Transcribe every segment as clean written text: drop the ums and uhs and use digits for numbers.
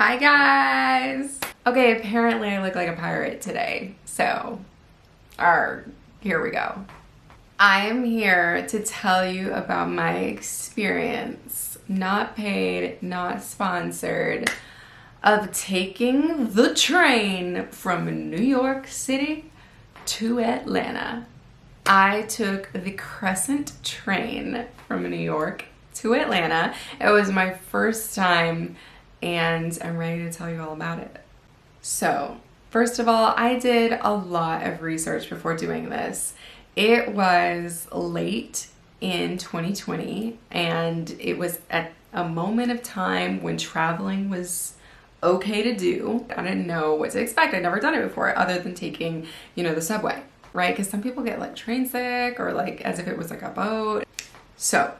Hi guys! Okay, apparently I look like a pirate today, so here we go. I am here to tell you about my experience, not paid, not sponsored, of taking the train from New York City to Atlanta. I took the Crescent Train from New York to Atlanta. It was my first time and I'm ready to tell you all about it. So, first of all, I did a lot of research before doing this. It was late in 2020 and it was at a moment of time when traveling was okay to do. I didn't know what to expect. I'd never done it before other than taking, the subway, right? Because some people get like train sick or like as if it was like a boat. So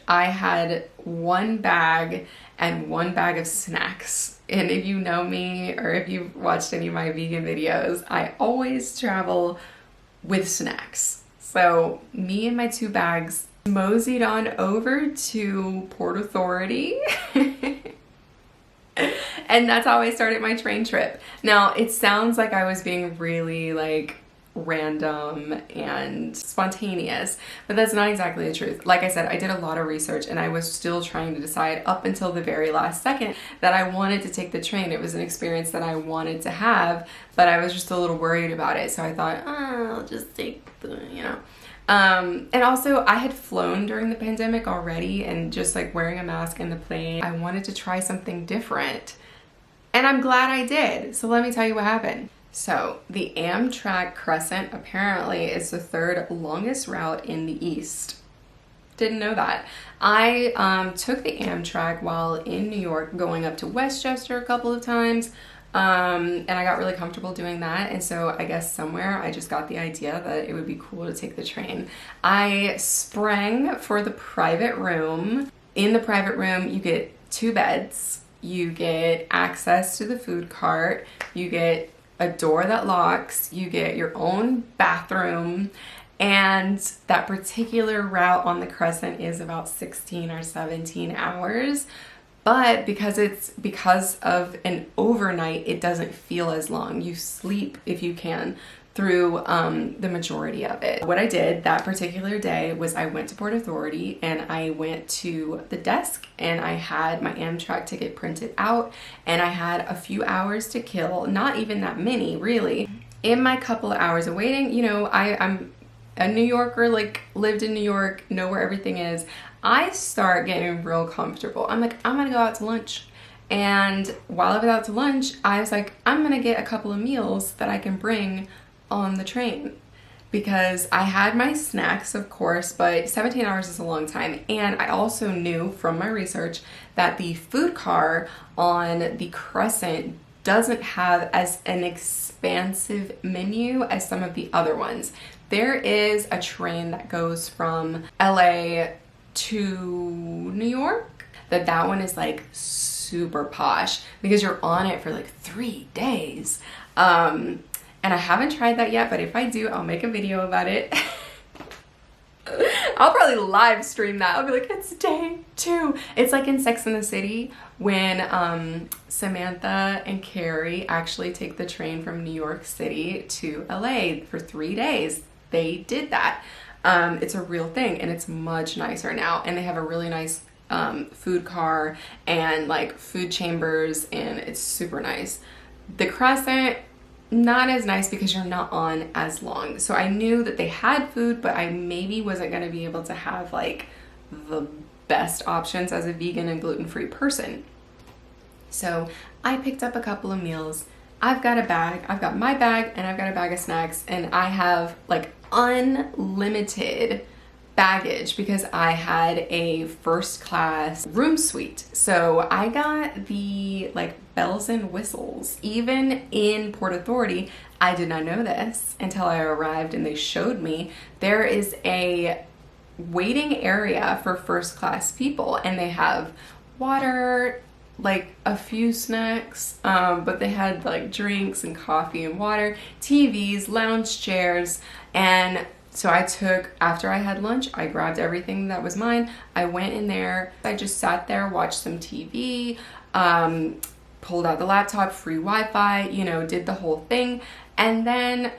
I had one bag and one bag of snacks. And if you know me or if you've watched any of my vegan videos, I always travel with snacks. So me and my two bags moseyed on over to Port Authority. And that's how I started my train trip. Now, it sounds like I was being really like random and spontaneous, but that's not exactly the truth. Like I said, I did a lot of research and I was still trying to decide up until the very last second that I wanted to take the train. It was an experience that I wanted to have, but I was just a little worried about it. So I thought, I'll just take the, and also I had flown during the pandemic already and just like wearing a mask in the plane, I wanted to try something different. And I'm glad I did. So let me tell you what happened. So the Amtrak Crescent apparently is the third longest route in the East. Didn't know that. I took the Amtrak while in New York, going up to Westchester a couple of times. And I got really comfortable doing that. And so I guess somewhere I just got the idea that it would be cool to take the train. I sprang for the private room. In the private room, you get 2 beds. You get access to the food cart. You get a door that locks. You get your own bathroom. And that particular route on the Crescent is about 16 or 17 hours. But because of an overnight, it doesn't feel as long. You sleep, if you can, through the majority of it. What I did that particular day was I went to Port Authority and I went to the desk and I had my Amtrak ticket printed out and I had a few hours to kill, not even that many really. In my couple of hours of waiting, I'm a New Yorker, like lived in New York, know where everything is. I start getting real comfortable. I'm like, I'm gonna go out to lunch. And while I was out to lunch, I was like, I'm gonna get a couple of meals that I can bring on the train. Because I had my snacks, of course, but 17 hours is a long time. And I also knew from my research that the food car on the Crescent doesn't have as an expansive menu as some of the other ones. There is a train that goes from LA to New York, that one is like super posh because you're on it for like 3 days. And I haven't tried that yet, but if I do, I'll make a video about it. I'll probably live stream that. I'll be like, it's day 2. It's like in Sex and the City when Samantha and Carrie actually take the train from New York City to LA for 3 days. They did that. It's a real thing and it's much nicer now. And they have a really nice food car and like food chambers and it's super nice. The Crescent, not as nice because you're not on as long. So I knew that they had food, but I maybe wasn't going to be able to have like the best options as a vegan and gluten-free person. So I picked up a couple of meals. I've got a bag. I've got my bag and I've got a bag of snacks and I have like unlimited baggage because I had a first class room suite. So I got the like bells and whistles. Even in Port Authority, I did not know this until I arrived and they showed me. There is a waiting area for first class people and they have water, like a few snacks, but they had like drinks and coffee and water, TVs, lounge chairs, and so after I had lunch, I grabbed everything that was mine. I went in there, I just sat there, watched some TV, pulled out the laptop, free Wi-Fi, you know, did the whole thing. And then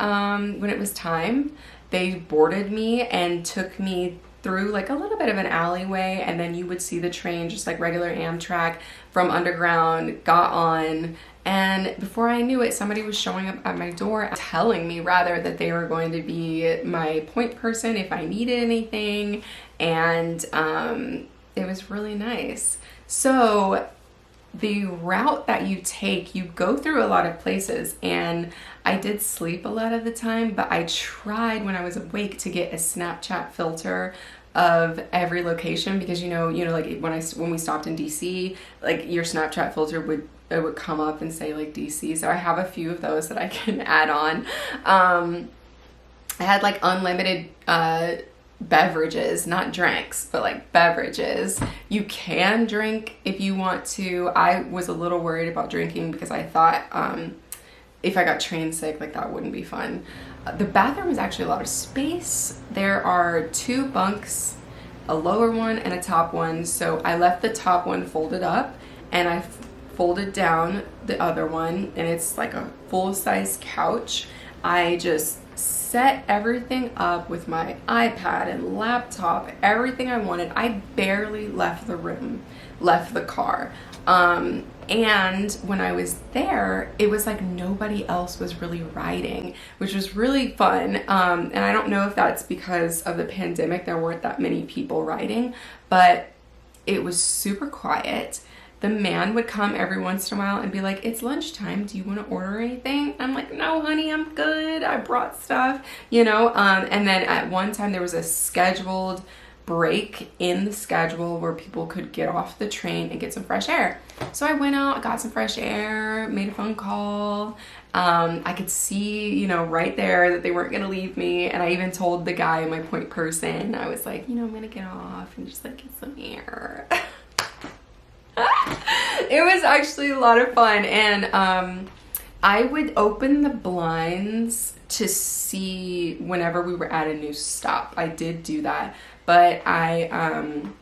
when it was time, they boarded me and took me through like a little bit of an alleyway, and then you would see the train just like regular Amtrak from underground, got on, and before I knew it, somebody was showing up at my door telling me rather that they were going to be my point person if I needed anything, and it was really nice. So the route that you take, you go through a lot of places, and I did sleep a lot of the time, but I tried when I was awake to get a Snapchat filter of every location, because you know like when we stopped in DC, like your Snapchat filter would come up and say like DC, so I have a few of those that I can add on. I had like unlimited beverages, not drinks, but like beverages. You can drink if you want to. I was a little worried about drinking because I thought if I got train sick, like that wouldn't be fun. The bathroom is actually a lot of space. There are 2 bunks, a lower one and a top one. So I left the top one folded up, and I folded down the other one, and it's like a full-size couch. I just set everything up with my iPad and laptop, everything I wanted. I barely left the room, left the car. And when I was there, it was like nobody else was really riding, which was really fun. And I don't know if that's because of the pandemic, there weren't that many people riding, but it was super quiet. The man would come every once in a while and be like, it's lunchtime, do you want to order anything? I'm like, no honey, I'm good, I brought stuff, you know. And then at one time there was a scheduled break in the schedule where people could get off the train and get some fresh air. So I went out, got some fresh air, made a phone call. I could see, you know, right there that they weren't gonna leave me, and I even told the guy, my point person, I was like, you know, I'm gonna get off and just like get some air. It was actually a lot of fun, and I would open the blinds to see whenever we were at a new stop. I did do that, but I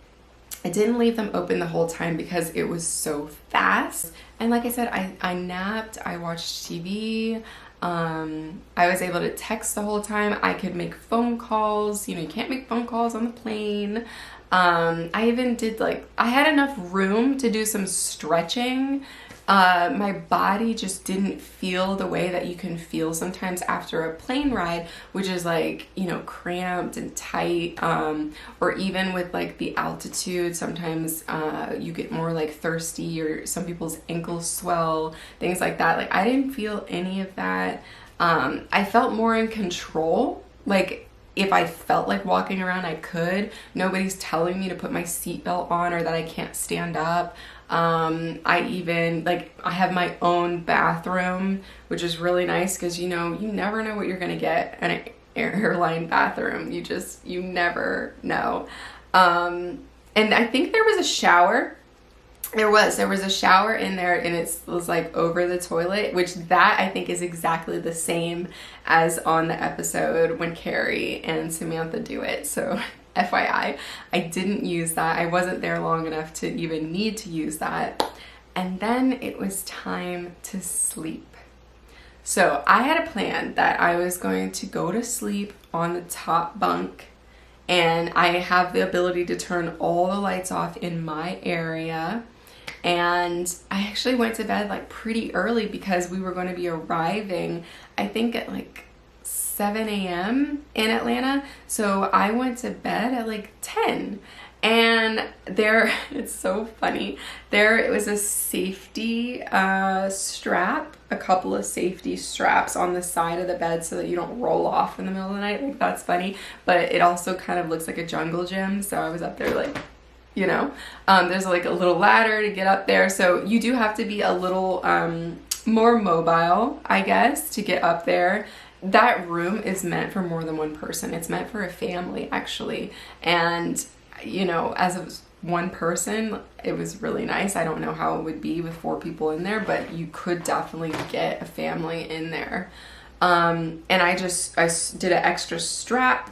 didn't leave them open the whole time because it was so fast. And like I said, I napped, I watched TV, I was able to text the whole time. I could make phone calls. You know, you can't make phone calls on the plane. I even did I had enough room to do some stretching. My body just didn't feel the way that you can feel sometimes after a plane ride, which is like, you know, cramped and tight, or even with like the altitude, sometimes you get more like thirsty, or some people's ankles swell, things like that. Like I didn't feel any of that. I felt more in control. Like if I felt like walking around, I could. Nobody's telling me to put my seatbelt on or that I can't stand up. I even, I have my own bathroom, which is really nice because, you know, you never know what you're going to get in an airline bathroom. You never know. And I think there was a shower. There was a shower in there, and it was like over the toilet, which that I think is exactly the same as on the episode when Carrie and Samantha do it. So FYI, I didn't use that. I wasn't there long enough to even need to use that. And then it was time to sleep. So I had a plan that I was going to go to sleep on the top bunk, and I have the ability to turn all the lights off in my area. And I actually went to bed like pretty early because we were going to be arriving, I think at like 7 a.m. in Atlanta. So I went to bed at like 10. And it's so funny. It was a safety strap, a couple of safety straps on the side of the bed so that you don't roll off in the middle of the night. Like that's funny. But it also kind of looks like a jungle gym. So I was up there like, you know, there's like a little ladder to get up there. So you do have to be a little more mobile, I guess, to get up there. That room is meant for more than one person. It's meant for a family, actually. And, you know, as one person, it was really nice. I don't know how it would be with 4 people in there, but you could definitely get a family in there. And I did an extra strap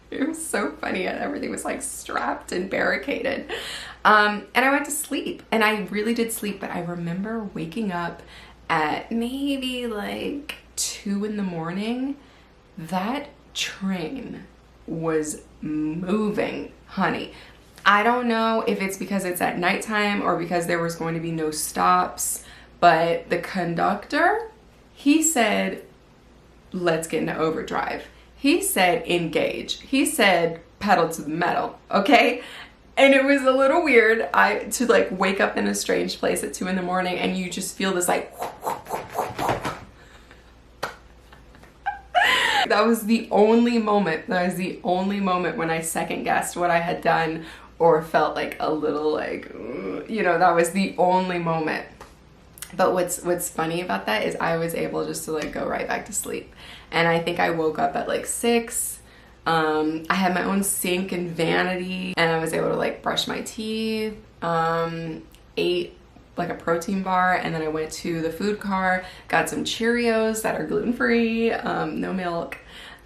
It was so funny. Everything was like strapped and barricaded. And I went to sleep, and I really did sleep, but I remember waking up at maybe like 2 in the morning. That train was moving, honey. I don't know if it's because it's at nighttime or because there was going to be no stops, but the conductor, he said, let's get into overdrive. He said, engage. He said, pedal to the metal, okay? And it was a little weird to like wake up in a strange place at 2 in the morning and you just feel this like, that was the only moment when I second guessed what I had done or felt like a little like, you know, that was the only moment. But what's funny about that is I was able just to like go right back to sleep. And I think I woke up at like 6. I had my own sink and vanity, and I was able to like brush my teeth, ate like a protein bar, and then I went to the food car, got some Cheerios that are gluten-free, no milk,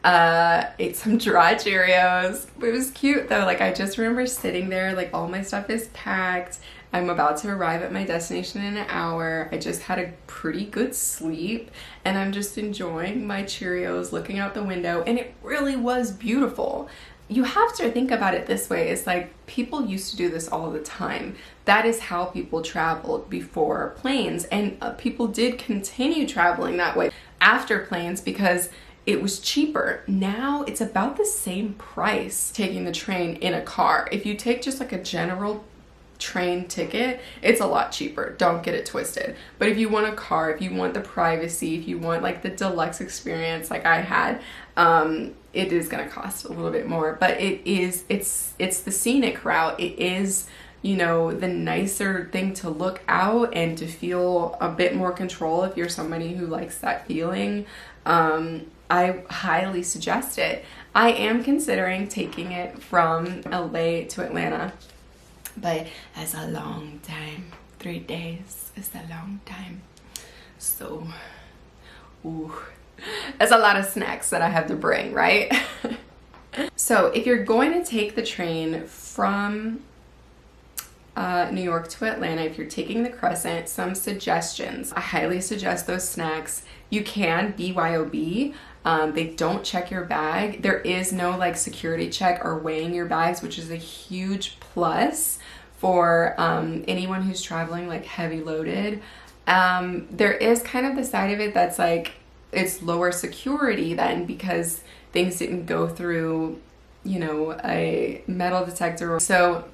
ate some dry Cheerios. It was cute though. Like I just remember sitting there, like all my stuff is packed. I'm about to arrive at my destination in an hour. I just had a pretty good sleep and I'm just enjoying my Cheerios, looking out the window, and it really was beautiful. You have to think about it this way. It's like people used to do this all the time. That is how people traveled before planes, and people did continue traveling that way after planes because it was cheaper. Now it's about the same price taking the train in a car. If you take just like a general train ticket, it's a lot cheaper. Don't get it twisted. But if you want a car, if you want the privacy, if you want like the deluxe experience like I had, it is gonna cost a little bit more. But it's the scenic route. It is, you know, the nicer thing to look out and to feel a bit more control if you're somebody who likes that feeling. I highly suggest it. I am considering taking it from LA to Atlanta, but that's a long time. 3 days is a long time. So, ooh, that's a lot of snacks that I have to bring, right? So if you're going to take the train from New York to Atlanta, if you're taking the Crescent, some suggestions. I highly suggest those snacks. You can BYOB. They don't check your bag. There is no like security check or weighing your bags, which is a huge plus for anyone who's traveling like heavy loaded. There is kind of the side of it that's like it's lower security then because things didn't go through, you know, a metal detector. So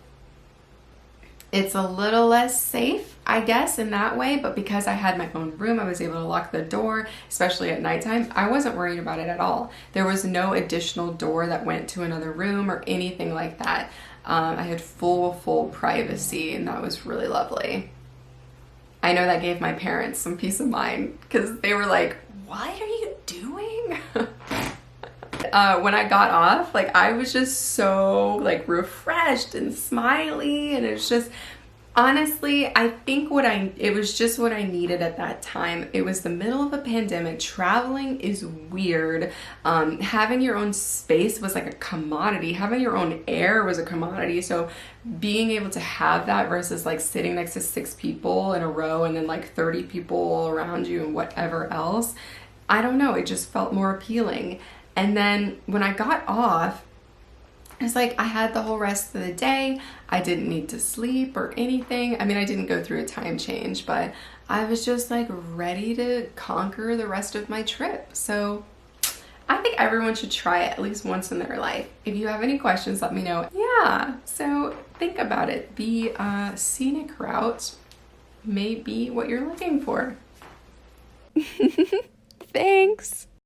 it's a little less safe, I guess, in that way, but because I had my own room, I was able to lock the door, especially at nighttime. I wasn't worried about it at all. There was no additional door that went to another room or anything like that. I had full privacy, and that was really lovely. I know that gave my parents some peace of mind because they were like, what are you doing? When I got off, like I was just so like refreshed and smiley, and it's just honestly, I think it was just what I needed at that time. It was the middle of a pandemic. Traveling is weird. Having your own space was like a commodity. Having your own air was a commodity. So being able to have that versus like sitting next to 6 people in a row and then like 30 people around you and whatever else, I don't know, it just felt more appealing. And then when I got off, it's like I had the whole rest of the day. I didn't need to sleep or anything. I mean, I didn't go through a time change, but I was just like ready to conquer the rest of my trip. So I think everyone should try it at least once in their life. If you have any questions, let me know. Yeah, so think about it. The scenic route may be what you're looking for. Thanks.